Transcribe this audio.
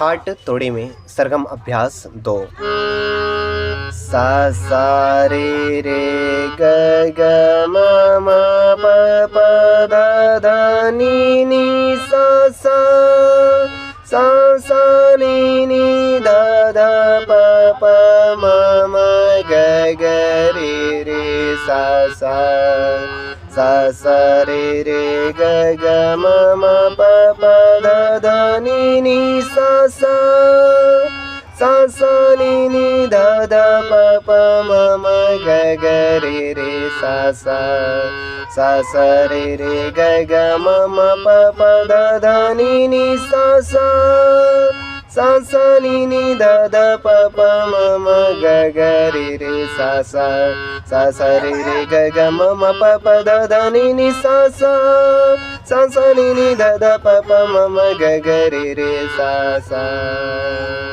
ठाट तोड़े में सरगम अभ्यास 2। सा सा रे रे ग ग म म प प ध ध नि नि सा सा सा सा नि नि ध ध प प म म ग ग रे रे सा सा सा सा रे रे ग ग म म प प ध ध नि नि सा सा सा सा नि नि ध ध प प म म ग ग रे रे सा सा सा सा रे रे ग ग म म प प ध ध नि नि सा सा सा सा नि नि ध ध प प म म ग ग रे रे सा सा सा सा रे रे ग ग म म प प ध ध नि नि सा सा सा सा नि नि ध ध प प म म ग ग रे रे सा सा।